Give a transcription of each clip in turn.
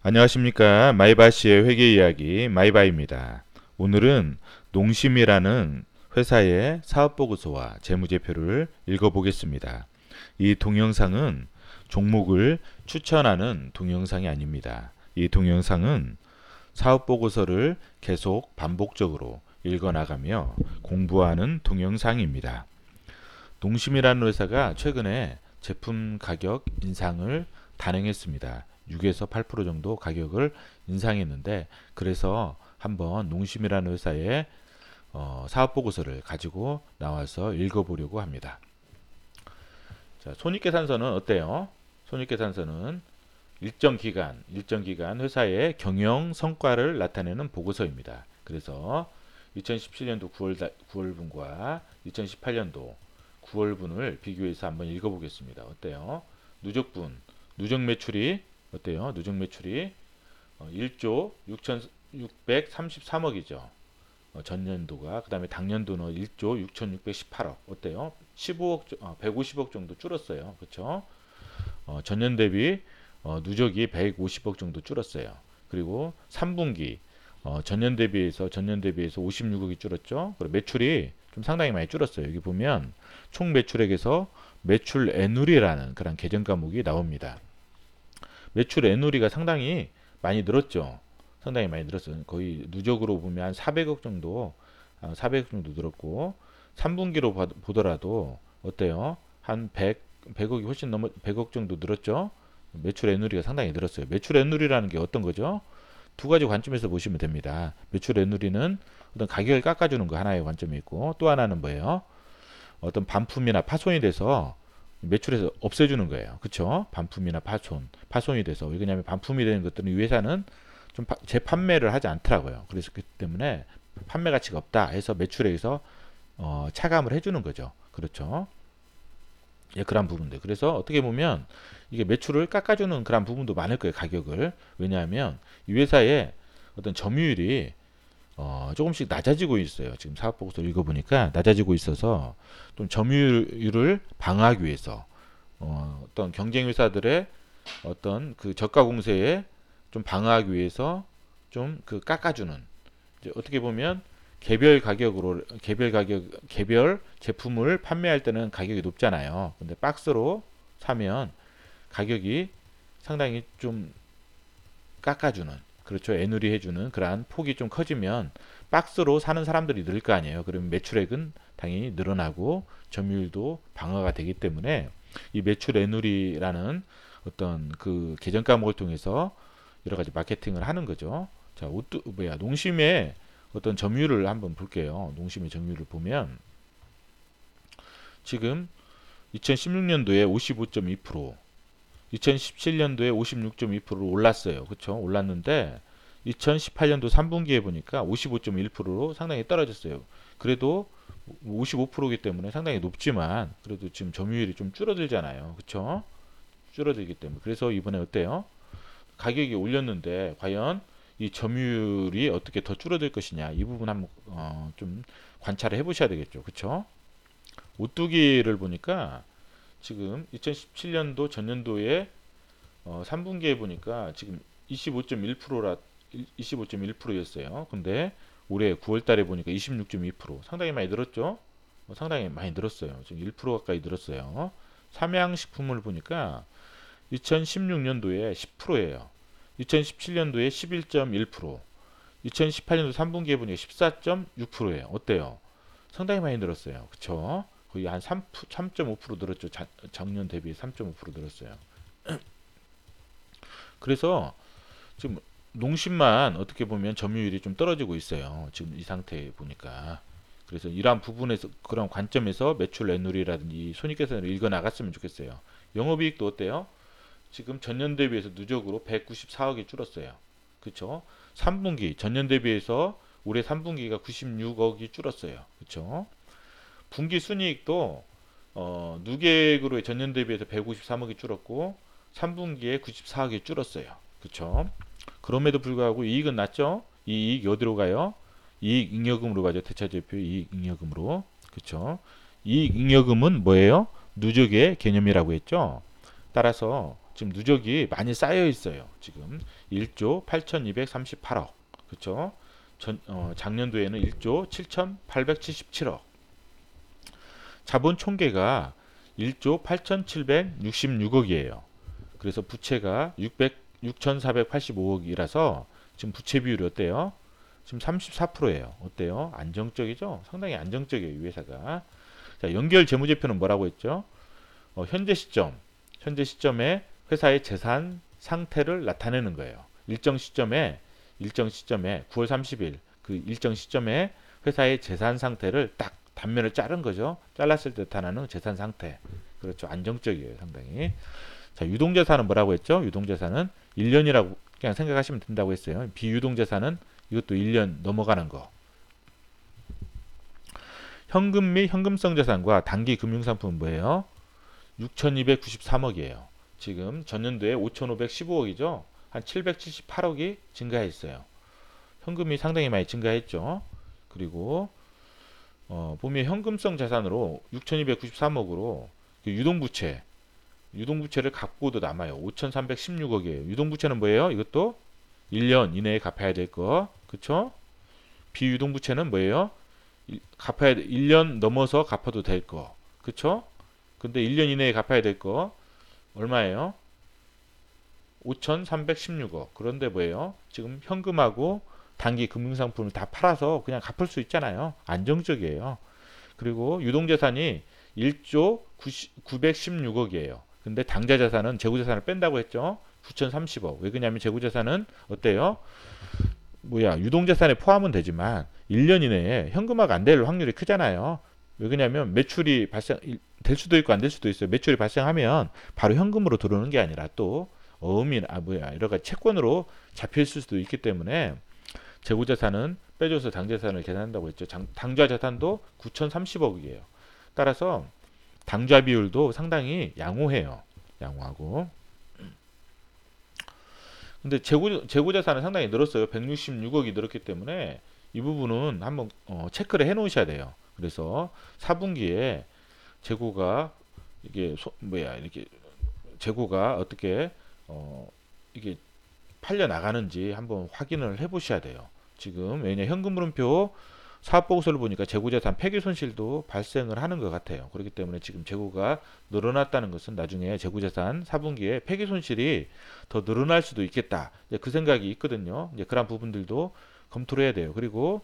안녕하십니까. 마이바시의 회계 이야기 마이바입니다. 오늘은 농심이라는 회사의 사업보고서와 재무제표를 읽어보겠습니다. 이 동영상은 종목을 추천하는 동영상이 아닙니다. 이 동영상은 사업보고서를 계속 반복적으로 읽어나가며 공부하는 동영상입니다. 농심이라는 회사가 최근에 제품 가격 인상을 단행했습니다. 6에서 8% 정도 가격을 인상했는데, 그래서 한번 농심이라는 회사의 사업 보고서를 가지고 나와서 읽어보려고 합니다. 자, 손익계산서는 어때요? 손익계산서는 일정 기간 회사의 경영 성과를 나타내는 보고서입니다. 그래서 2017년도 9월분과 2018년도 9월분을 비교해서 한번 읽어보겠습니다. 어때요? 누적 매출이 어때요? 누적 매출이 1조 6,633억이죠. 전년도가. 그 다음에 당년도는 1조 6,618억. 어때요? 150억 정도 줄었어요. 그렇죠? 전년 대비 누적이 150억 정도 줄었어요. 그리고 3분기 전년 대비해서 56억이 줄었죠. 그리고 매출이 좀 상당히 많이 줄었어요. 여기 보면 총 매출액에서 매출 애누리라는 그런 계정 과목이 나옵니다. 매출 애누리가 상당히 많이 늘었죠. 상당히 많이 늘었어요. 거의 누적으로 보면 한 400억 정도, 400억 정도 늘었고, 3분기로 보더라도 어때요? 한 100억이 훨씬 넘어 100억 정도 늘었죠. 매출 애누리가 상당히 늘었어요. 매출 애누리라는 게 어떤 거죠? 두 가지 관점에서 보시면 됩니다. 매출 애누리는 어떤 가격을 깎아주는 거 하나의 관점이 있고, 또 하나는 뭐예요? 어떤 반품이나 파손이 돼서 매출에서 없애주는 거예요. 그쵸? 반품이나 파손이 돼서. 왜냐하면 반품이 되는 것들은 이 회사는 좀 재판매를 하지 않더라고요. 그래서 그 때문에 판매 가치가 없다 해서 매출액에서 차감을 해주는 거죠. 그렇죠? 예, 그런 부분들. 그래서 어떻게 보면 이게 매출을 깎아주는 그런 부분도 많을 거예요. 가격을. 왜냐하면 이 회사의 어떤 점유율이 조금씩 낮아지고 있어요. 지금 사업보고서 읽어보니까 낮아지고 있어서 좀 점유율을 방어하기 위해서 어떤 경쟁 회사들의 어떤 그 저가 공세에 좀 방어하기 위해서 좀 그 깎아주는, 이제 어떻게 보면 개별 제품을 판매할 때는 가격이 높잖아요. 근데 박스로 사면 가격이 상당히 좀 깎아주는, 그렇죠, 애누리 해주는 그러한 폭이 좀 커지면 박스로 사는 사람들이 늘 거 아니에요. 그러면 매출액은 당연히 늘어나고 점유율도 방어가 되기 때문에 이 매출 애누리라는 어떤 그 계정 과목을 통해서 여러 가지 마케팅을 하는 거죠. 자, 농심의 어떤 점유율을 한번 볼게요. 농심의 점유율을 보면 지금 2016년도에 55.2%, 2017년도에 56.2%로 올랐어요. 그렇죠? 올랐는데 2018년도 3분기에 보니까 55.1%로 상당히 떨어졌어요. 그래도 55%이기 때문에 상당히 높지만 그래도 지금 점유율이 좀 줄어들잖아요. 그렇죠? 줄어들기 때문에. 그래서 이번에 어때요? 가격이 올렸는데 과연 이 점유율이 어떻게 더 줄어들 것이냐, 이 부분 한번 좀 관찰을 해보셔야 되겠죠. 그렇죠? 오뚜기를 보니까 지금 2017년도 전년도에 3분기에 보니까 지금 25.1%라 25.1%였어요. 근데 올해 9월 달에 보니까 26.2%, 상당히 많이 늘었죠? 상당히 많이 늘었어요. 지금 1% 가까이 늘었어요. 삼양식품을 보니까 2016년도에 10%예요. 2017년도에 11.1%, 2018년도 3분기에 보니까 14.6%예요. 어때요? 상당히 많이 늘었어요. 그쵸? 거의 한 3.5% 늘었죠. 작년 대비 3.5% 늘었어요. 그래서 지금 농심만 어떻게 보면 점유율이 좀 떨어지고 있어요. 지금 이 상태에 보니까. 그래서 이러한 부분에서, 그런 관점에서 매출 애누리라든지 손익계산을 읽어 나갔으면 좋겠어요. 영업이익도 어때요? 지금 전년 대비해서 누적으로 194억이 줄었어요. 그렇죠? 3분기 전년 대비해서 올해 3분기가 96억이 줄었어요. 그렇죠? 분기 순이익도 누계액으로 전년 대비해서 153억이 줄었고 3분기에 94억이 줄었어요. 그렇죠? 그럼에도 불구하고 이익은 낮죠? 이 이익이 어디로 가요? 이익 잉여금으로 가죠. 대차제표 이익 잉여금으로. 그렇죠? 이익 잉여금은 뭐예요? 누적의 개념이라고 했죠. 따라서 지금 누적이 많이 쌓여 있어요. 지금 1조 8,238억. 그렇죠? 작년도에는 1조 7,877억. 자본 총계가 1조 8,766억이에요. 그래서 부채가 6,485억이라서 지금 부채 비율이 어때요? 지금 34%예요. 어때요? 안정적이죠? 상당히 안정적이에요, 이 회사가. 자, 연결 재무제표는 뭐라고 했죠? 현재 시점에 회사의 재산 상태를 나타내는 거예요. 일정 시점에 9월 30일 그 일정 시점에 회사의 재산 상태를 딱 단면을 자른 거죠. 잘랐을 때 나타나는 재산 상태. 그렇죠. 안정적이에요, 상당히. 자, 유동자산은 뭐라고 했죠? 유동자산은 1년이라고 그냥 생각하시면 된다고 했어요. 비유동자산은 이것도 1년 넘어가는 거. 현금 및 현금성 자산과 단기 금융상품은 뭐예요? 6,293억이에요. 지금 전년도에 5,515억이죠. 한 778억이 증가했어요. 현금이 상당히 많이 증가했죠. 그리고 보면 현금성 자산으로 6,293억으로 유동부채를 갖고도 남아요. 5,316억이에요. 유동부채는 뭐예요? 이것도 1년 이내에 갚아야 될 거. 그쵸? 비유동부채는 뭐예요? 1년 넘어서 갚아도 될 거. 그쵸? 근데 1년 이내에 갚아야 될 거 얼마예요? 5,316억. 그런데 뭐예요? 지금 현금하고 단기 금융상품을 다 팔아서 그냥 갚을 수 있잖아요. 안정적이에요. 그리고 유동자산이 1조 916억이에요. 근데 당좌자산은 재고자산을 뺀다고 했죠. 9,030억. 왜 그러냐면 재고자산은 어때요? 유동자산에 포함은 되지만 1년 이내에 현금화가 안 될 확률이 크잖아요. 왜 그러냐면 매출이 될 수도 있고 안 될 수도 있어요. 매출이 발생하면 바로 현금으로 들어오는 게 아니라 또 여러 가지 채권으로 잡힐 수도 있기 때문에 재고자산은 빼줘서 당좌자산을 계산한다고 했죠. 당좌자산도 9,030억이에요. 따라서 당좌 비율도 상당히 양호해요. 양호하고. 근데 재고자산은 상당히 늘었어요. 166억이 늘었기 때문에 이 부분은 한번 체크를 해 놓으셔야 돼요. 그래서 4분기에 재고가 이렇게 재고가 어떻게 이게 팔려 나가는지 한번 확인을 해 보셔야 돼요. 지금 왜냐 현금흐름표 사업보고서를 보니까 재고자산 폐기 손실도 발생을 하는 것 같아요. 그렇기 때문에 지금 재고가 늘어났다는 것은 나중에 재고자산 4분기에 폐기 손실이 더 늘어날 수도 있겠다. 그 생각이 있거든요. 이제 그런 부분들도 검토를 해야 돼요. 그리고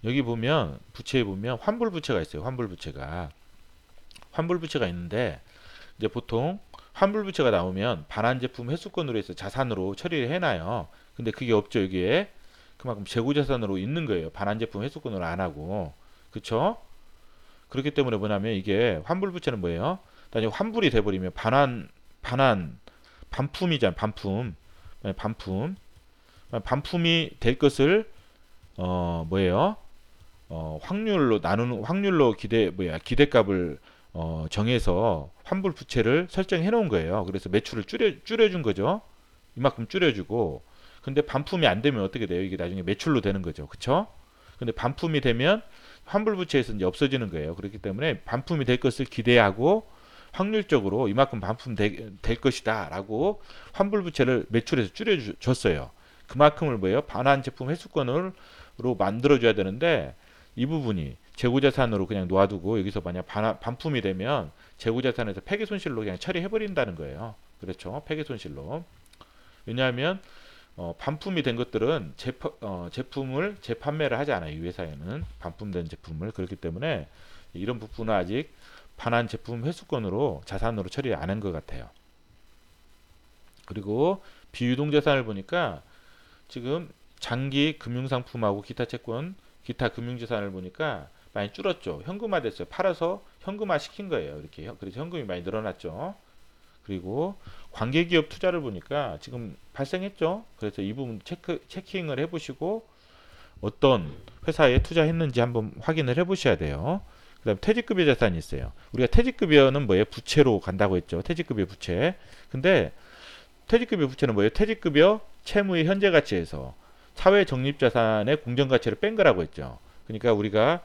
여기 보면 부채에 보면 환불부채가 있어요. 환불부채가 있는데 이제 보통 환불부채가 나오면 반환제품 회수권으로 해서 자산으로 처리를 해놔요. 근데 그게 없죠. 여기에 그만큼 재고자산으로 있는 거예요. 반환제품 회수권으로 안 하고. 그쵸? 그렇기 때문에 뭐냐면 이게 환불부채는 뭐예요? 나중에 환불이 돼버리면 반품이잖아. 반품이 될 것을 뭐예요? 확률로 기대값을 정해서 환불 부채를 설정해 놓은 거예요. 그래서 매출을 줄여준 거죠. 이만큼 줄여주고. 근데 반품이 안 되면 어떻게 돼요? 이게 나중에 매출로 되는 거죠. 그쵸? 근데 반품이 되면 환불 부채에서 이제 없어지는 거예요. 그렇기 때문에 반품이 될 것을 기대하고 확률적으로 이만큼 반품될 것이다 라고 환불 부채를 매출에서 줄여줬어요. 그만큼을 뭐예요? 반환 제품 회수권으로 만들어줘야 되는데 이 부분이 재고자산으로 그냥 놓아두고 여기서 만약 반품이 되면 재고자산에서 폐기손실로 그냥 처리해버린다는 거예요. 그렇죠? 폐기손실로. 왜냐하면 반품이 된 것들은 제품을 재판매를 하지 않아요. 이 회사에는 반품된 제품을. 그렇기 때문에 이런 부분은 아직 반환 제품 회수권으로 자산으로 처리 안 한 것 같아요. 그리고 비유동자산을 보니까 지금 장기 금융상품하고 기타 채권, 기타 금융자산을 보니까 많이 줄었죠. 현금화 됐어요. 팔아서 현금화 시킨 거예요. 이렇게. 그래서 현금이 많이 늘어났죠. 그리고 관계기업 투자를 보니까 지금 발생했죠. 그래서 이 부분 체킹을 해보시고 어떤 회사에 투자했는지 한번 확인을 해보셔야 돼요. 그 다음 퇴직급여 자산이 있어요. 우리가 퇴직급여는 뭐예요? 부채로 간다고 했죠. 퇴직급여 부채. 근데 퇴직급여 부채는 뭐예요? 퇴직급여 채무의 현재 가치에서 사회 적립 자산의 공정 가치를 뺀 거라고 했죠. 그러니까 우리가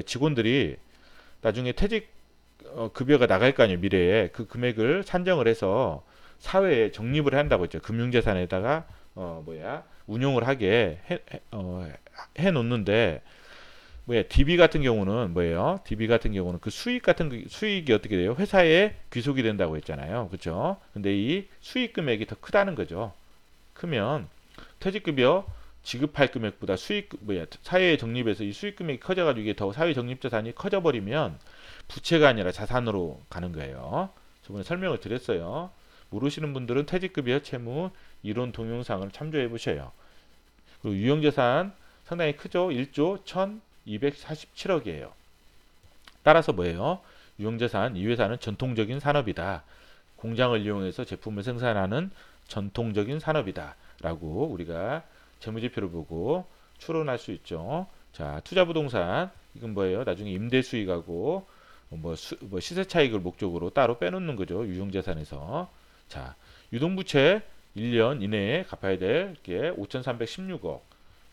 직원들이 나중에 급여가 나갈 거 아니에요. 미래에 그 금액을 산정을 해서 사회에 적립을 한다고 했죠. 금융자산에다가 운용을 하게 해 놓는데, DB 같은 경우는 뭐예요? DB 같은 경우는 그 수익이 어떻게 돼요? 회사에 귀속이 된다고 했잖아요. 그렇죠? 근데 이 수익 금액이 더 크다는 거죠. 크면 퇴직급여 지급할 금액보다 사회에 적립해서 이 수익 금액이 커져가지고 이게 더 사회 적립 자산이 커져버리면 부채가 아니라 자산으로 가는 거예요. 저번에 설명을 드렸어요. 모르시는 분들은 퇴직급여 채무 이론 동영상을 참조해 보셔요. 그리고 유형자산 상당히 크죠. 1조 1247억이에요. 따라서 뭐예요? 유형자산, 이 회사는 전통적인 산업이다. 공장을 이용해서 제품을 생산하는 전통적인 산업이다. 라고 우리가 재무제표를 보고 추론할 수 있죠. 자, 투자부동산, 이건 뭐예요? 나중에 임대 수익하고 시세 차익을 목적으로 따로 빼놓는 거죠. 유형자산에서. 자, 유동부채 1년 이내에 갚아야 될 게 5,316억.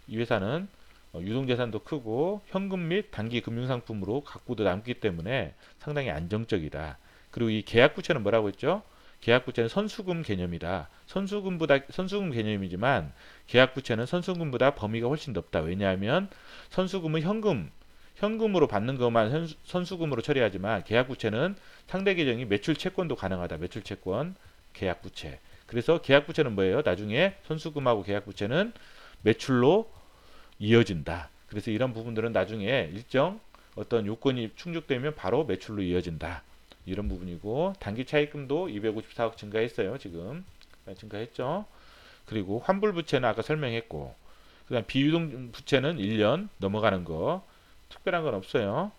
이 회사는 유동자산도 크고 현금 및 단기 금융상품으로 갖고도 남기 때문에 상당히 안정적이다. 그리고 이 계약부채는 뭐라고 했죠? 계약부채는 선수금 개념이다. 선수금 개념이지만 계약부채는 선수금보다 범위가 훨씬 넓다. 왜냐하면 선수금은 현금으로 받는 것만 선수금으로 처리하지만 계약부채는 상대 계정이 매출 채권도 가능하다. 매출 채권, 계약부채. 그래서 계약부채는 뭐예요? 나중에 선수금하고 계약부채는 매출로 이어진다. 그래서 이런 부분들은 나중에 일정 어떤 요건이 충족되면 바로 매출로 이어진다. 이런 부분이고, 단기 차입금도 254억 증가했어요. 지금 증가했죠. 그리고 환불 부채는 아까 설명했고, 그다음 비유동 부채는 1년 넘어가는 거 특별한 건 없어요.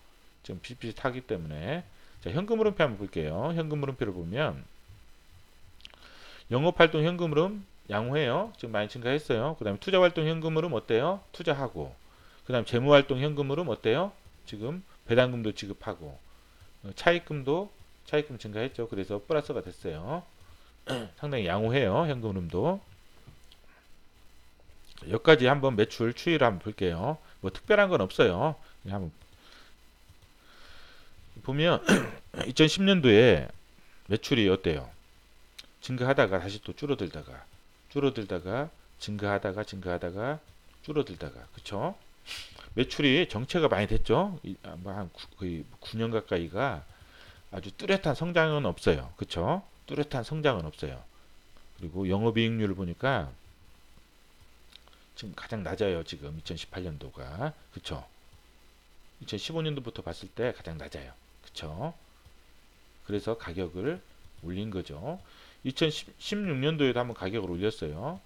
지금 비슷비슷하기 때문에. 자, 현금 흐름표 한번 볼게요. 현금 흐름표를 보면 영업활동 현금 흐름 양호해요. 지금 많이 증가했어요. 그 다음에 투자활동 현금 흐름 어때요? 투자하고. 그 다음 재무활동 현금 흐름 어때요? 지금 배당금도 지급하고. 차입금 증가했죠. 그래서 플러스가 됐어요. 상당히 양호해요. 현금 흐름도. 여기까지 한번 매출 추이를 한번 볼게요. 뭐 특별한 건 없어요. 한번 보면 2010년도에 매출이 어때요? 증가하다가 다시 또 줄어들다가 증가하다가 줄어들다가, 그쵸? 매출이 정체가 많이 됐죠. 한 거의 9년 가까이가 아주 뚜렷한 성장은 없어요. 그쵸? 뚜렷한 성장은 없어요. 그리고 영업이익률을 보니까 지금 가장 낮아요. 지금 2018년도가. 그쵸? 2015년도부터 봤을 때 가장 낮아요. 그쵸? 그래서 가격을 올린 거죠. 2016년도에도 한번 가격을 올렸어요.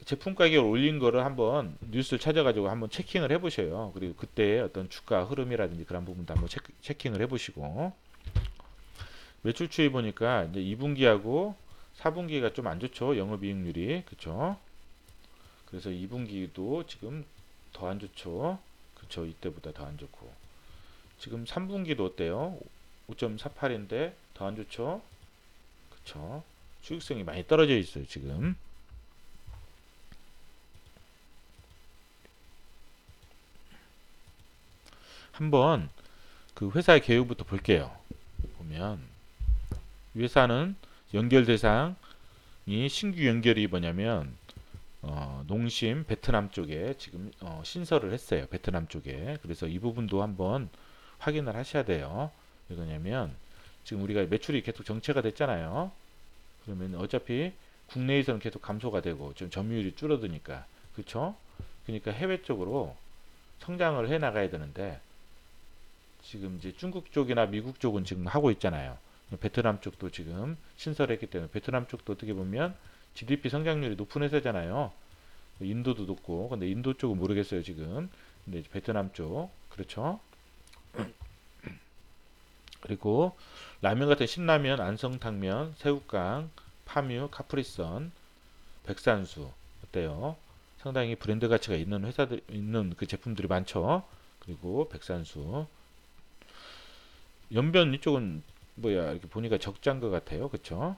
제품 가격을 올린 거를 한번 뉴스를 찾아가지고 한번 체킹을 해보셔요. 그리고 그때 어떤 주가 흐름이라든지 그런 부분도 한번 체킹을 해보시고, 매출 추이 보니까 이제 2분기하고 4분기가 좀 안 좋죠. 영업이익률이. 그쵸? 그래서 2분기도 지금 더 안 좋죠. 그쵸? 이때보다 더 안 좋고. 지금 3분기도 어때요? 5.48인데 더 안 좋죠? 그쵸? 수익성이 많이 떨어져 있어요. 지금. 한번 그 회사의 개요부터 볼게요. 보면 이 회사는 연결 대상이 신규 연결이 뭐냐면 농심 베트남 쪽에 지금 신설을 했어요. 베트남 쪽에. 그래서 이 부분도 한번 확인을 하셔야 돼요. 왜 그러냐면 지금 우리가 매출이 계속 정체가 됐잖아요. 그러면 어차피 국내에서는 계속 감소가 되고 좀 점유율이 줄어드니까, 그렇죠? 그러니까 해외 쪽으로 성장을 해 나가야 되는데 지금 이제 중국 쪽이나 미국 쪽은 지금 하고 있잖아요. 베트남 쪽도 지금 신설했기 때문에 베트남 쪽도 어떻게 보면 GDP 성장률이 높은 회사잖아요. 인도도 높고, 근데 인도 쪽은 모르겠어요 지금. 근데 베트남 쪽, 그렇죠? 그리고 라면 같은 신라면, 안성탕면, 새우깡, 파뮤, 카프리선, 백산수 어때요? 상당히 브랜드 가치가 있는 회사들 있는 그 제품들이 많죠. 그리고 백산수, 연변 이쪽은 이렇게 보니까 적자인 것 같아요. 그쵸?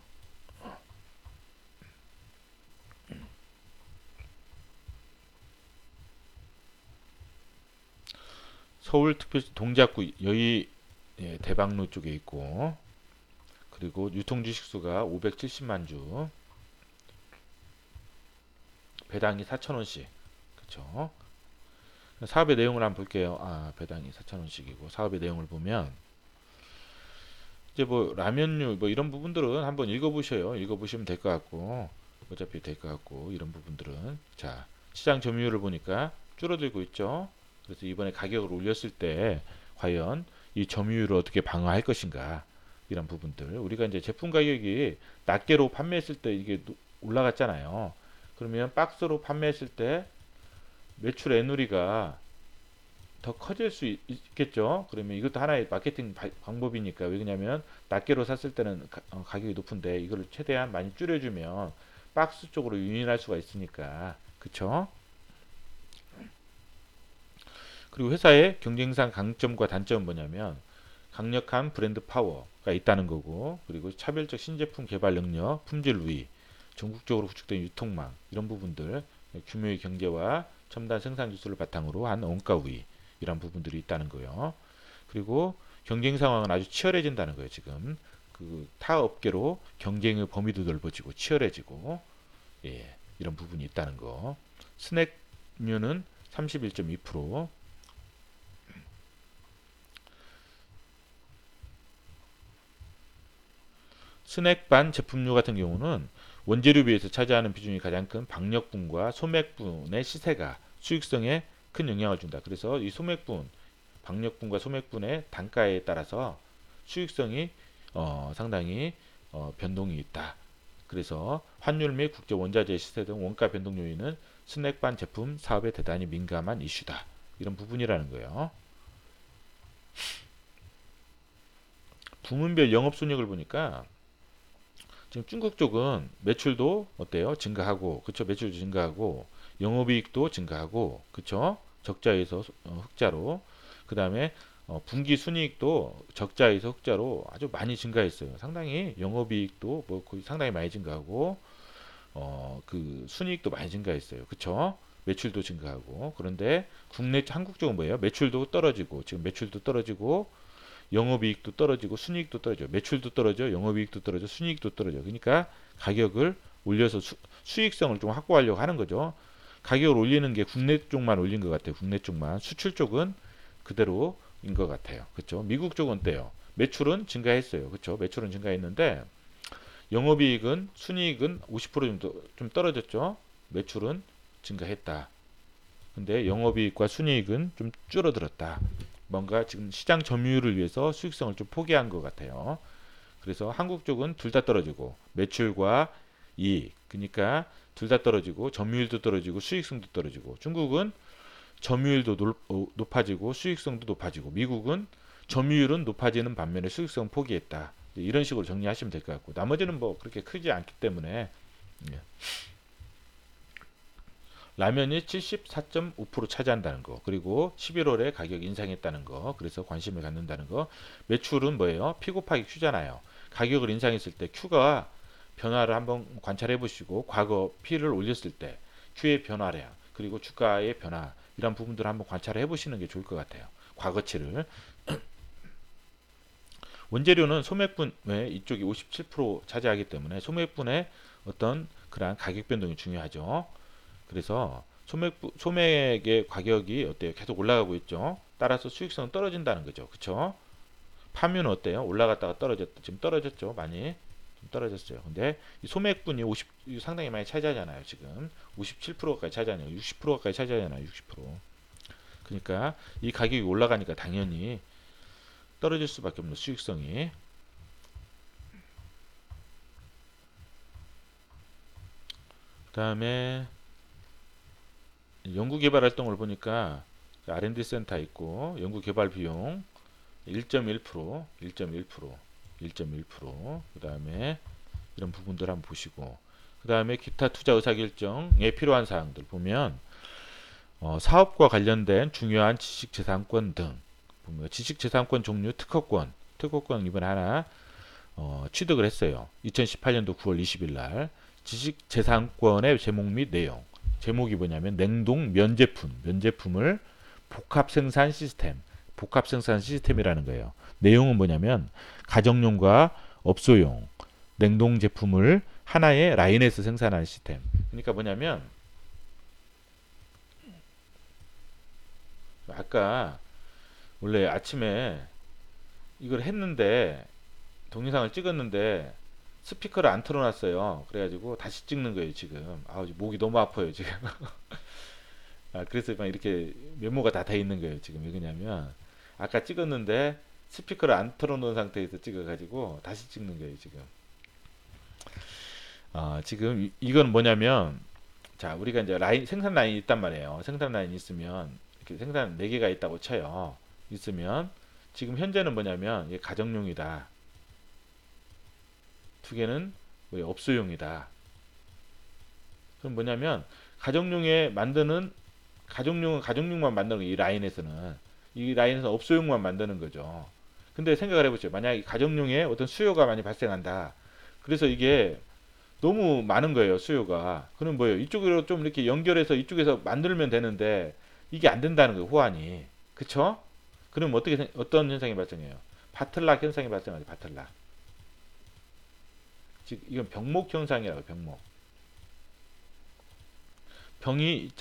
서울특별시 동작구 여의 예, 대방로 쪽에 있고, 그리고 유통 주식수가 570만 주, 배당이 4,000원씩. 그쵸? 사업의 내용을 한번 볼게요. 배당이 4,000원씩이고, 사업의 내용을 보면, 이제 뭐, 라면류, 뭐, 이런 부분들은 한번 읽어보셔요. 읽어보시면 될 것 같고, 어차피 될 것 같고, 이런 부분들은. 자, 시장 점유율을 보니까 줄어들고 있죠. 그래서 이번에 가격을 올렸을 때, 과연 이 점유율을 어떻게 방어할 것인가, 이런 부분들. 우리가 이제 제품 가격이 낱개로 판매했을 때 이게 올라갔잖아요. 그러면 박스로 판매했을 때 매출 애누리가 더 커질 수 있겠죠. 그러면 이것도 하나의 마케팅 방법이니까. 왜냐면 낱개로 샀을 때는 가격이 높은데 이거를 최대한 많이 줄여주면 박스 쪽으로 유인할 수가 있으니까. 그쵸? 그리고 회사의 경쟁상 강점과 단점은 뭐냐면 강력한 브랜드 파워가 있다는 거고, 그리고 차별적 신제품 개발 능력, 품질 우위, 전국적으로 구축된 유통망, 이런 부분들, 규모의 경제와 첨단 생산 기술을 바탕으로 한 원가 우위, 이런 부분들이 있다는 거예요. 그리고 경쟁 상황은 아주 치열해진다는 거예요. 지금 그 타 업계로 경쟁의 범위도 넓어지고 치열해지고, 예, 이런 부분이 있다는 거. 스낵류는 31.2%, 스낵반 제품류 같은 경우는 원재료 비해서 차지하는 비중이 가장 큰 박력분과 소맥분의 시세가 수익성에 큰 영향을 준다. 그래서 이 소맥분, 박력분과 소맥분의 단가에 따라서 수익성이 상당히 변동이 있다. 그래서 환율 및 국제 원자재 시세 등 원가 변동 요인은 스낵반 제품 사업에 대단히 민감한 이슈다. 이런 부분이라는 거예요. 부문별 영업손익을 보니까 지금 중국 쪽은 매출도 어때요? 증가하고, 그쵸? 매출도 증가하고, 영업이익도 증가하고, 그쵸? 적자에서 흑자로. 그 다음에 분기 순이익도 적자에서 흑자로 아주 많이 증가했어요. 상당히 영업이익도 뭐 거의 상당히 많이 증가하고, 그 순이익도 많이 증가했어요. 그쵸? 매출도 증가하고. 그런데 국내 한국 쪽은 뭐예요? 매출도 떨어지고, 지금 매출도 떨어지고, 영업이익도 떨어지고 순이익도 떨어져. 매출도 떨어져, 영업이익도 떨어져, 순이익도 떨어져. 그러니까 가격을 올려서 수익성을 좀 확보하려고 하는 거죠. 가격을 올리는 게 국내 쪽만 올린 것 같아요. 국내 쪽만. 수출 쪽은 그대로인 것 같아요. 그렇죠? 미국 쪽은 어때요? 매출은 증가했어요. 그렇죠? 매출은 증가했는데 영업이익은 순이익은 50% 정도 좀 떨어졌죠. 매출은 증가했다. 근데 영업이익과 순이익은 좀 줄어들었다. 뭔가 지금 시장 점유율을 위해서 수익성을 좀 포기한 것 같아요. 그래서 한국 쪽은 둘 다 떨어지고 매출과 이익, 그러니까 둘 다 떨어지고 점유율도 떨어지고 수익성도 떨어지고, 중국은 점유율도 높아지고 수익성도 높아지고, 미국은 점유율은 높아지는 반면에 수익성 포기했다. 이런 식으로 정리하시면 될 것 같고, 나머지는 뭐 그렇게 크지 않기 때문에. 예. 라면이 74.5% 차지한다는 거, 그리고 11월에 가격 인상했다는 거, 그래서 관심을 갖는다는 거. 매출은 뭐예요? 피 곱하기 Q잖아요. 가격을 인상했을 때 Q가 변화를 한번 관찰해 보시고, 과거 P를 올렸을 때 Q의 변화량, 그리고 주가의 변화, 이런 부분들을 한번 관찰해 보시는 게 좋을 것 같아요. 과거치를. 원재료는 소맥분의 이쪽이 57% 차지하기 때문에 소맥분의 어떤 그러한 가격 변동이 중요하죠. 그래서 소맥의 가격이 어때요? 계속 올라가고 있죠. 따라서 수익성은 떨어진다는 거죠. 그쵸? 파묘는 어때요? 올라갔다가 떨어졌다. 지금 떨어졌죠. 많이 좀 떨어졌어요. 근데 이 소맥분이 상당히 많이 차지하잖아요. 지금 57%까지 차지하네요. 60%까지 차지하잖아요. 60%. 그러니까 이 가격이 올라가니까 당연히 떨어질 수밖에 없는 수익성이. 그 다음에 연구개발 활동을 보니까 R&D 센터 있고, 연구개발 비용 1.1%, 1.1%, 1.1%, 그 다음에 이런 부분들 한번 보시고, 그 다음에 기타 투자 의사결정에 필요한 사항들 보면 사업과 관련된 중요한 지식재산권 등 보면 지식재산권 종류 특허권 이번에 하나 취득을 했어요. 2018년도 9월 20일 날. 지식재산권의 제목 및 내용. 제목이 뭐냐면 냉동 면제품을 복합 생산 시스템 복합 생산 시스템이라는 거예요. 내용은 뭐냐면 가정용과 업소용 냉동 제품을 하나의 라인에서 생산하는 시스템. 그러니까 뭐냐면 아까 원래 아침에 이걸 했는데 동영상을 찍었는데 스피커를 안 틀어놨어요. 그래가지고 다시 찍는 거예요 지금. 아 목이 너무 아파요 지금. 그래서 막 이렇게 메모가 다 돼 있는 거예요 지금. 왜 그러냐면 아까 찍었는데 스피커를 안 틀어놓은 상태에서 찍어가지고 다시 찍는 거예요 지금. 지금 이건 뭐냐면 자 우리가 이제 라인 생산 라인이 있단 말이에요. 생산 라인이 있으면 이렇게 생산 4개가 있다고 쳐요. 있으면 지금 현재는 뭐냐면 이게 가정용이다. 2개는 업소용이다. 그럼 뭐냐면 가정용에 만드는 가정용은 가정용만 만드는 이 라인에서는 이 라인에서 업소용만 만드는 거죠. 근데 생각을 해보죠. 만약에 가정용에 어떤 수요가 많이 발생한다. 그래서 이게 너무 많은 거예요 수요가. 그럼 뭐예요? 이쪽으로 좀 이렇게 연결해서 이쪽에서 만들면 되는데 이게 안 된다는 거예요 호환이. 그쵸? 그럼 어떤 현상이 발생해요? 바틀락 현상이 발생하죠. 바틀락. 즉 이건 병목 현상이라고. 병목.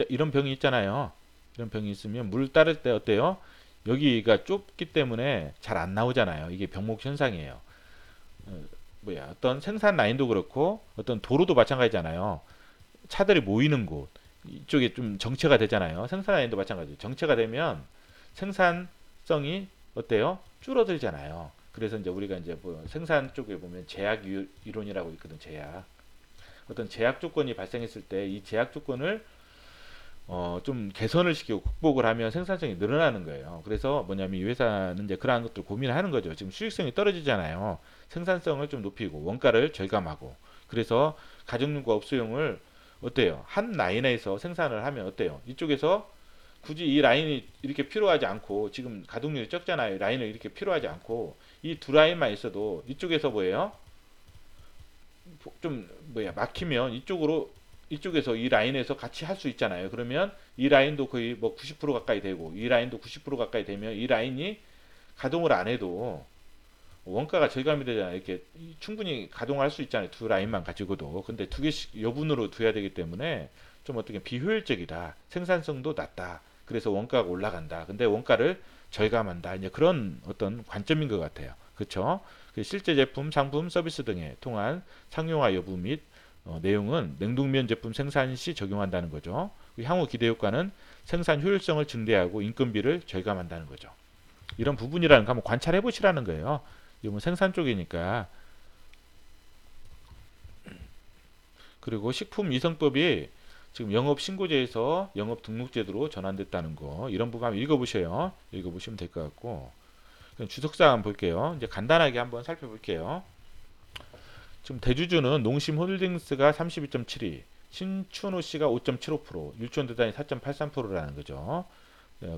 이런 병이 있잖아요. 이런 병이 있으면 물 따를 때 어때요? 여기가 좁기 때문에 잘 안 나오잖아요. 이게 병목 현상이에요. 어떤 생산 라인도 그렇고 어떤 도로도 마찬가지잖아요. 차들이 모이는 곳 이쪽에 좀 정체가 되잖아요. 생산 라인도 마찬가지. 정체가 되면 생산성이 어때요? 줄어들잖아요. 그래서 이제 우리가 이제 생산 쪽에 보면 제약 이론이라고 있거든. 제약. 어떤 제약 조건이 발생했을 때 이 제약 조건을 좀 개선을 시키고 극복을 하면 생산성이 늘어나는 거예요. 그래서 뭐냐면 이 회사는 이제 그러한 것들 고민을 하는 거죠. 지금 수익성이 떨어지잖아요. 생산성을 좀 높이고 원가를 절감하고. 그래서 가정용과 업소용을 어때요? 한 라인에서 생산을 하면 어때요? 이쪽에서 굳이 이 라인이 이렇게 필요하지 않고 지금 가동률이 적잖아요. 라인을 이렇게 필요하지 않고 이 두 라인만 있어도 이쪽에서 뭐예요? 좀 막히면 이쪽에서 이 라인에서 같이 할 수 있잖아요. 그러면 이 라인도 거의 뭐 90% 가까이 되고 이 라인도 90% 가까이 되면 이 라인이 가동을 안 해도 원가가 절감이 되잖아요. 이렇게 충분히 가동할 수 있잖아요. 두 라인만 가지고도. 근데 2개씩 여분으로 둬야 되기 때문에 좀 어떻게 비효율적이다. 생산성도 낮다. 그래서 원가가 올라간다. 근데 원가를 절감한다. 이제 그런 어떤 관점인 것 같아요. 그렇죠? 실제 제품, 상품, 서비스 등에 통한 상용화 여부 및 내용은 냉동면 제품 생산 시 적용한다는 거죠. 향후 기대 효과는 생산 효율성을 증대하고 인건비를 절감한다는 거죠. 이런 부분이라는 거 한번 관찰해 보시라는 거예요. 이건 생산 쪽이니까. 그리고 식품위생법이 지금 영업신고제에서 영업등록제도로 전환됐다는 거, 이런 부분 한번 읽어보셔요. 읽어보시면 될 것 같고, 주석사항 한번 볼게요. 이제 간단하게 한번 살펴볼게요. 지금 대주주는 농심홀딩스가 32.72, 신춘호씨가 5.75%, 율촌대단이 4.83%라는 거죠.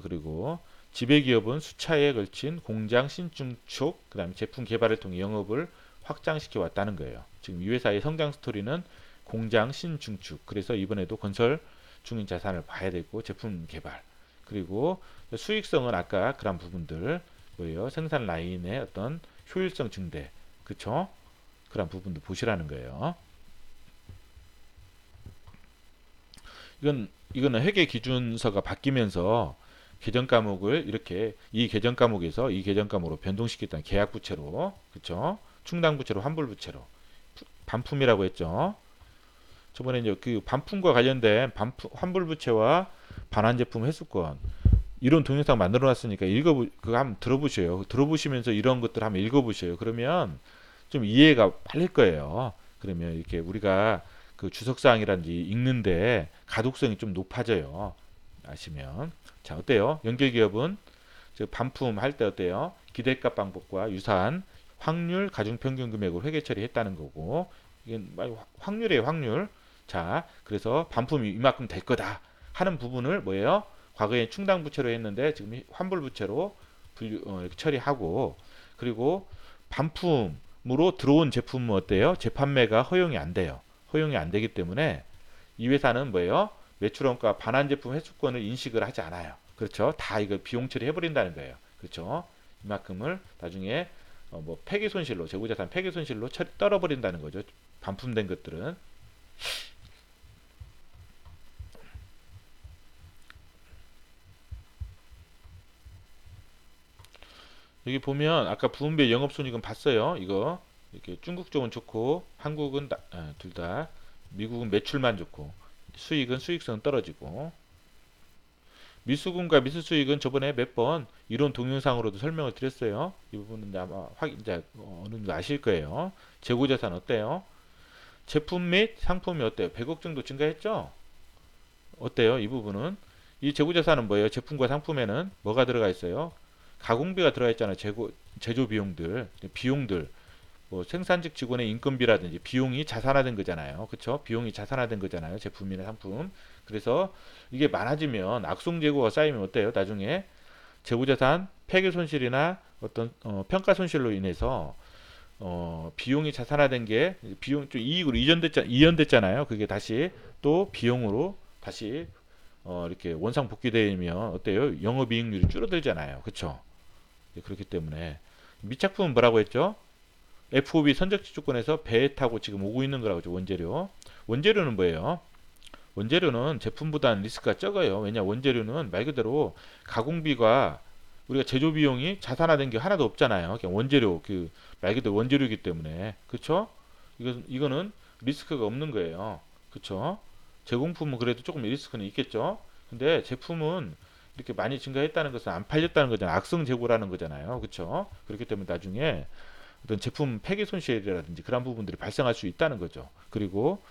그리고 지배기업은 수차에 걸친 공장 신축, 그 다음에 제품 개발을 통해 영업을 확장시켜 왔다는 거예요. 지금 이 회사의 성장 스토리는 공장 신중축, 그래서 이번에도 건설 중인 자산을 봐야 되고 제품 개발, 그리고 수익성은 아까 그런 부분들 뭐예요? 생산 라인의 어떤 효율성 증대, 그쵸? 그런 부분도 보시라는 거예요. 이거는 회계 기준서가 바뀌면서 계정 과목을 이렇게 이 계정 과목에서 이 계정 과목으로 변동시켰다는 계약 부채로, 그쵸? 충당 부채로 환불 부채로 반품이라고 했죠. 저번에 이제 그 반품과 관련된 환불 부채와 반환 제품 회수권 이런 동영상 만들어 놨으니까 그거 한번 들어보세요. 들어보시면서 이런 것들 한번 읽어보세요. 그러면 좀 이해가 빨릴 거예요. 그러면 이렇게 우리가 그 주석사항이란지 읽는데 가독성이 좀 높아져요. 아시면. 자, 어때요? 연결기업은 반품할 때 어때요? 기대값 방법과 유사한 확률 가중평균 금액으로 회계 처리했다는 거고, 이건 확률이에요, 확률. 자, 그래서 반품이 이만큼 될 거다 하는 부분을 뭐예요? 과거에 충당 부채로 했는데 지금 환불 부채로 처리하고, 그리고 반품으로 들어온 제품은 어때요? 재판매가 허용이 안 돼요. 허용이 안 되기 때문에 이 회사는 뭐예요? 매출원가 반환 제품 회수권을 인식을 하지 않아요. 그렇죠? 다 이거 비용 처리 해버린다는 거예요. 그렇죠? 이만큼을 나중에 뭐 폐기 손실로 재고자산 폐기 손실로 떨어버린다는 거죠. 반품된 것들은. 여기 보면 아까 부은배 영업손익은 봤어요. 이거 이렇게 중국 쪽은 좋고 한국은 둘 다 미국은 매출만 좋고 수익은 수익성은 떨어지고 미수금과 미수수익은 저번에 몇 번 이론 동영상으로도 설명을 드렸어요. 이 부분은 아마 이제 어느 정도 아실 거예요. 재고자산 어때요? 제품 및 상품이 어때요? 100억 정도 증가했죠? 어때요? 이 부분은 이 재고자산은 뭐예요? 제품과 상품에는 뭐가 들어가 있어요? 가공비가 들어가 있잖아요. 제조 비용들 뭐 생산직 직원의 인건비라든지 비용이 자산화된 거잖아요. 그쵸? 비용이 자산화된 거잖아요. 제품이나 상품. 그래서 이게 많아지면 악송재고가 쌓이면 어때요? 나중에 재고자산 폐기 손실이나 어떤 평가 손실로 인해서 비용이 자산화된 게 비용 좀 이익으로 이연됐잖아요. 그게 다시 또 비용으로 다시 이렇게 원상 복귀되면 어때요? 영업이익률이 줄어들잖아요. 그쵸? 그렇기 때문에 미착품은 뭐라고 했죠? FOB 선적지주권에서 배 타고 지금 오고 있는 거라고 하죠. 원재료. 원재료는 뭐예요? 원재료는 제품보다는 리스크가 적어요. 왜냐 원재료는 말 그대로 가공비가 우리가 제조 비용이 자산화된 게 하나도 없잖아요. 그냥 원재료 그 말 그대로 원재료이기 때문에 그쵸? 이거는 리스크가 없는 거예요. 그쵸? 제공품은 그래도 조금 리스크는 있겠죠. 근데 제품은 이렇게 많이 증가했다는 것은 안 팔렸다는 거잖아요. 악성 재고라는 거잖아요. 그쵸? 그렇기 때문에 나중에 어떤 제품 폐기 손실이라든지 그런 부분들이 발생할 수 있다는 거죠. 그리고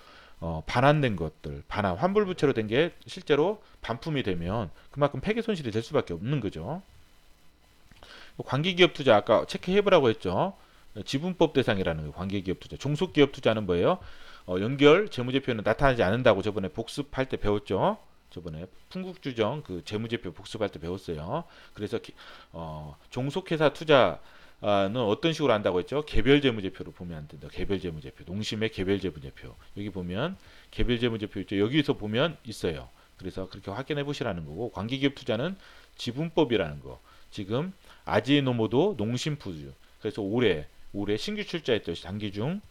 반환된 것들, 환불 부채로 된 게 실제로 반품이 되면 그만큼 폐기 손실이 될 수밖에 없는 거죠. 관계기업 투자 아까 체크해보라고 했죠. 지분법 대상이라는 거 관계기업 투자. 종속기업 투자는 뭐예요? 연결 재무제표는 나타나지 않는다고 저번에 복습할 때 배웠죠. 저번에 풍국주정 그 재무제표 복습할 때 배웠어요. 그래서 종속회사 투자는 어떤 식으로 한다고 했죠? 개별 재무제표로 보면 안 된다. 개별 재무제표. 농심의 개별 재무제표. 여기 보면 개별 재무제표 있죠. 여기서 보면 있어요. 그래서 그렇게 확인해 보시라는 거고 관계기업 투자는 지분법이라는 거. 지금 아지노모도 농심푸드. 그래서 올해 신규 출자했죠.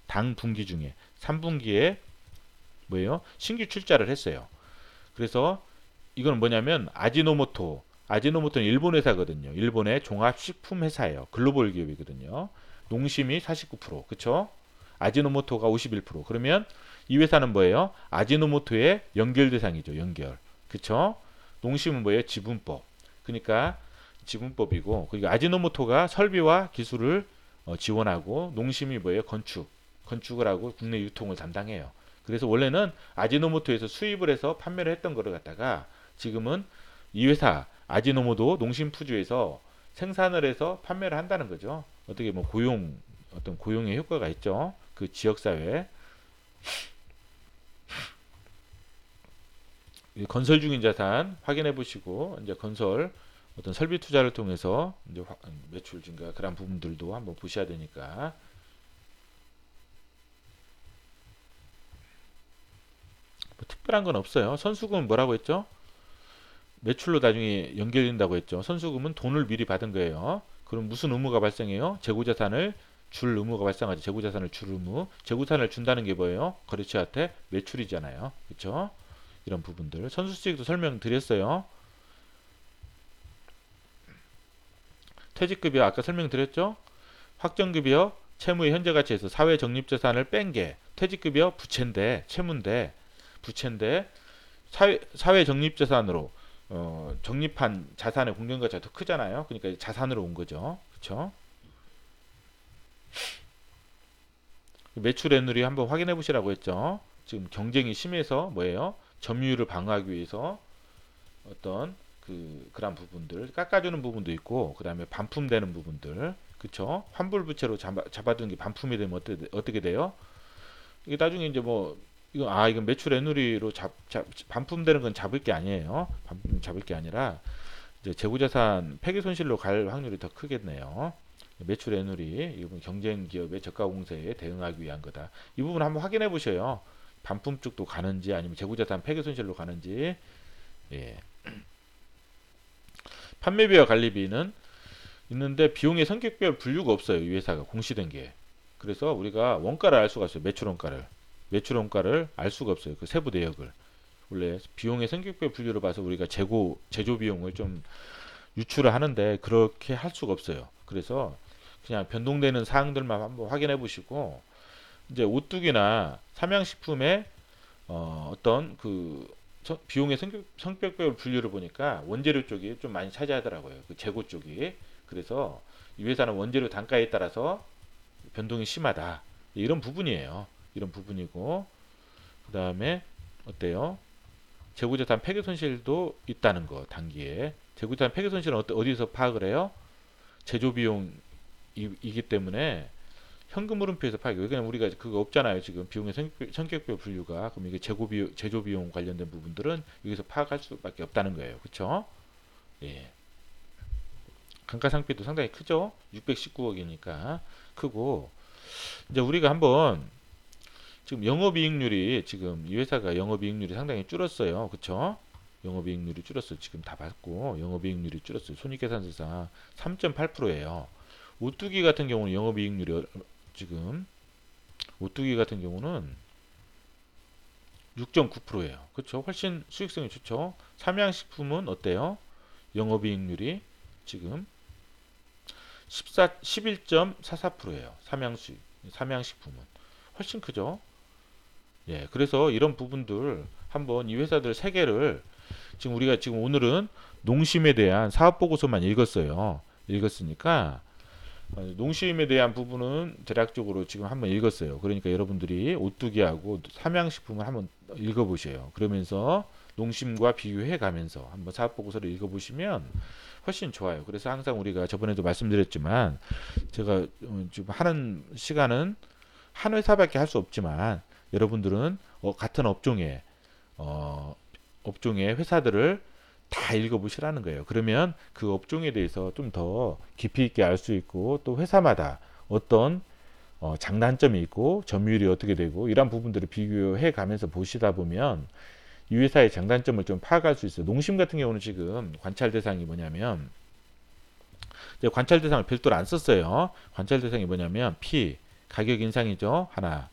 당 분기 중에 3분기에 뭐예요? 신규 출자를 했어요. 그래서 이건 뭐냐면 아지노모토는 일본 회사거든요. 일본의 종합식품 회사예요. 글로벌 기업이거든요. 농심이 49%, 그쵸? 아지노모토가 51%. 그러면 이 회사는 뭐예요? 아지노모토의 연결 대상이죠. 연결. 그쵸? 농심은 뭐예요? 지분법. 그러니까 지분법이고, 그리고 아지노모토가 설비와 기술을 지원하고, 농심이 뭐예요? 건축을 하고 국내 유통을 담당해요. 그래서 원래는 아지노모토에서 수입을 해서 판매를 했던 거를 갖다가 지금은 이 회사 아지노모도 농심푸드에서 생산을 해서 판매를 한다는 거죠. 어떻게 뭐 어떤 고용의 효과가 있죠. 그 지역 사회. 건설 중인 자산 확인해 보시고 이제 건설 어떤 설비 투자를 통해서 이제 매출 증가 그런 부분들도 한번 보셔야 되니까. 뭐 특별한 건 없어요. 선수금은 뭐라고 했죠? 매출로 나중에 연결된다고 했죠. 선수금은 돈을 미리 받은 거예요. 그럼 무슨 의무가 발생해요? 재고자산을 줄 의무가 발생하죠. 재고자산을 줄 의무. 재고자산을 준다는 게 뭐예요? 거래처한테 매출이잖아요. 그렇죠? 이런 부분들. 선수수익도 설명드렸어요. 퇴직급여 아까 설명드렸죠? 확정급여 채무의 현재 가치에서 사회 적립자산을 뺀 게 퇴직급여 부채인데 사회 적립자산으로 적립한 자산의 공정가치가 더 크잖아요. 그러니까 자산으로 온 거죠. 그렇죠? 매출 애누리 한번 확인해 보시라고 했죠. 지금 경쟁이 심해서 뭐예요? 점유율을 방어하기 위해서 어떤 그런 부분들 깎아주는 부분도 있고 그 다음에 반품되는 부분들 그쵸? 환불 부채로 잡아둔 게 반품이 되면 어떻게 돼요? 이게 나중에 이제 뭐 이건 매출 애누리로 반품되는 건 잡을 게 아니에요. 반품 잡을 게 아니라 이제 재고자산 폐기 손실로 갈 확률이 더 크겠네요. 매출 애누리 이건 경쟁 기업의 저가 공세에 대응하기 위한 거다. 이 부분 한번 확인해 보셔요. 반품 쪽도 가는지 아니면 재고자산 폐기 손실로 가는지. 예. 판매비와 관리비는 있는데 비용의 성격별 분류가 없어요. 이 회사가 공시된 게. 그래서 우리가 원가를 알 수가 없어요. 매출 원가를 알 수가 없어요. 그 세부 내역을. 원래 비용의 성격별 분류를 봐서 우리가 제조 비용을 좀 유출을 하는데 그렇게 할 수가 없어요. 그래서 그냥 변동되는 사항들만 한번 확인해 보시고, 이제 오뚜기나 삼양식품의 어떤 그 비용의 성격별 분류를 보니까 원재료 쪽이 좀 많이 차지하더라고요. 그 재고 쪽이. 그래서 이 회사는 원재료 단가에 따라서 변동이 심하다. 이런 부분이에요. 이런 부분이고, 그 다음에 어때요? 재고자산 폐기 손실도 있다는 거, 단기에. 재고자산 폐기 손실은 어디서 파악을 해요? 제조 비용이기 때문에 현금 흐름표에서 파악해요. 왜냐면 우리가 그거 없잖아요. 지금 비용의 성격별 분류가. 그럼 이게 제조 비용 관련된 부분들은 여기서 파악할 수밖에 없다는 거예요. 그렇죠? 예. 감가상각비도 상당히 크죠. 619억이니까 크고, 이제 우리가 한번 지금 영업이익률이, 지금 이 회사가 영업이익률이 상당히 줄었어요. 그쵸? 영업이익률이 줄었어요. 지금 다 봤고 영업이익률이 줄었어요. 손익계산서상 3.8%예요. 오뚜기 같은 경우는 영업이익률이 지금 오뚜기 같은 경우는 6.9%예요. 그쵸? 훨씬 수익성이 좋죠. 삼양식품은 어때요? 영업이익률이 지금 11.44%예요. 삼양식품은 훨씬 크죠. 예, 그래서 이런 부분들 한번 이 회사들 세 개를, 지금 우리가 지금 오늘은 농심에 대한 사업 보고서만 읽었으니까 농심에 대한 부분은 대략적으로 지금 한번 읽었어요. 그러니까 여러분들이 오뚜기하고 삼양식품을 한번 읽어보세요. 그러면서 농심과 비교해 가면서 한번 사업 보고서를 읽어보시면 훨씬 좋아요. 그래서 항상 우리가 저번에도 말씀드렸지만, 제가 지금 하는 시간은 한 회사밖에 할 수 없지만, 여러분들은 같은 업종의 회사들을 다 읽어보시라는 거예요. 그러면 그 업종에 대해서 좀 더 깊이 있게 알 수 있고, 또 회사마다 어떤 장단점이 있고 점유율이 어떻게 되고 이런 부분들을 비교해 가면서 보시다 보면 이 회사의 장단점을 좀 파악할 수 있어요. 농심 같은 경우는 지금 관찰 대상이 뭐냐면, 이제 관찰 대상을 별도로 안 썼어요. 관찰 대상이 뭐냐면 P, 가격 인상이죠. 하나.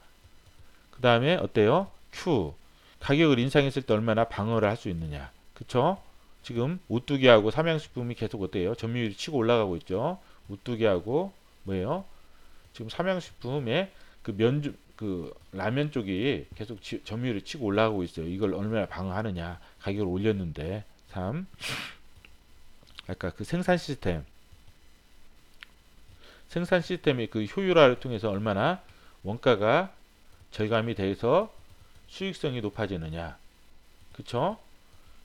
그 다음에 어때요? Q, 가격을 인상했을 때 얼마나 방어를 할 수 있느냐. 그쵸? 지금 오뚜기하고 삼양식품이 계속 어때요? 점유율이 치고 올라가고 있죠. 오뚜기하고 뭐예요? 지금 삼양식품의 그 라면 쪽이 계속 점유율이 치고 올라가고 있어요. 이걸 얼마나 방어하느냐. 가격을 올렸는데 3. 아까 그 생산 시스템의 그 효율화를 통해서 얼마나 원가가 절감이 돼서 수익성이 높아지느냐. 그쵸?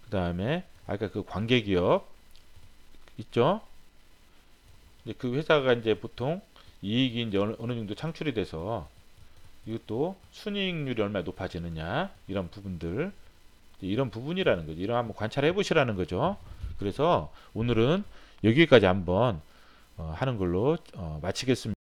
그 다음에 아까 그 관계기업 있죠? 이제 그 회사가 이제 보통 이익이 이제 어느 정도 창출이 돼서 이것도 순이익률이 얼마나 높아지느냐, 이런 부분들, 이런 부분이라는 거죠. 이런 한번 관찰해 보시라는 거죠. 그래서 오늘은 여기까지 한번 하는 걸로 마치겠습니다.